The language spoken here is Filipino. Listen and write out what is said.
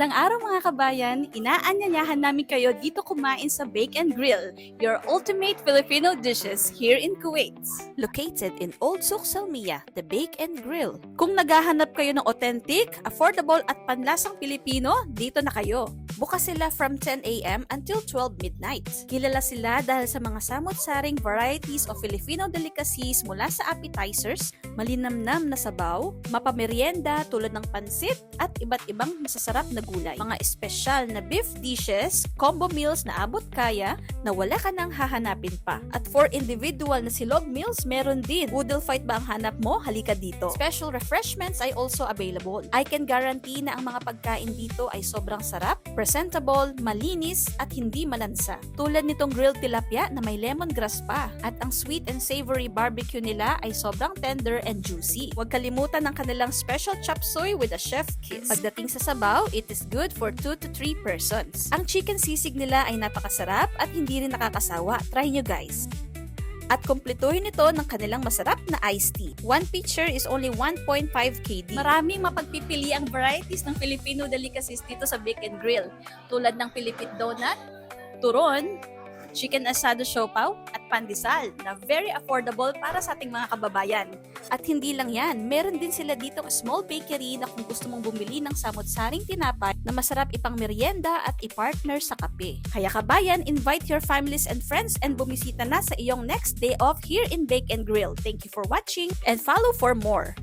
Magandang araw mga kabayan! Inaanyayahan namin kayo dito kumain sa Bake and Grill, your ultimate Filipino dishes here in Kuwait. Located in Old Souk Salmiya, the Bake and Grill. Kung naghahanap kayo ng authentic, affordable at panlasang Pilipino, dito na kayo. Bukas sila from 10 a.m. until 12 midnight. Kilala sila dahil sa mga samot-saring varieties of Filipino delicacies mula sa appetizers, malinamnam na sabaw, mapamerienda tulad ng pansit at iba't ibang masasarap na gulay. Mga espesyal na beef dishes, combo meals na abot kaya na wala ka nang hahanapin pa. At for individual na silog meals, meron din. Boodle fight ba ang hanap mo? Halika dito. Special refreshments ay also available. I can guarantee na ang mga pagkain dito ay sobrang sarap, presentable, malinis at hindi malansa. Tulad nitong grilled tilapia na may lemongrass pa. At ang sweet and savory barbecue nila ay sobrang tender and juicy. Huwag kalimutan ng kanilang special chop suey with a chef kiss. Pagdating sa sabaw, it is good for 2 to 3 persons. Ang chicken sisig nila ay napakasarap at hindi rin nakakasawa. Try nyo guys! At kumpletuhin ito ng kanilang masarap na iced tea. One pitcher is only 1.5 kg. Maraming mapagpipili ang varieties ng Filipino delicacies dito sa Bake and Grill. Tulad ng Pilipit Donut, Turon, Chicken Asado Siopaw, at Pandesal na very affordable para sa ating mga kababayan. At hindi lang yan, meron din sila ditong small bakery na kung gusto mong bumili ng samot-saring tinapay na masarap ipang merienda at ipartner sa kape. Kaya kabayan, invite your families and friends and bumisita na sa iyong next day off here in Bake and Grill. Thank you for watching and follow for more.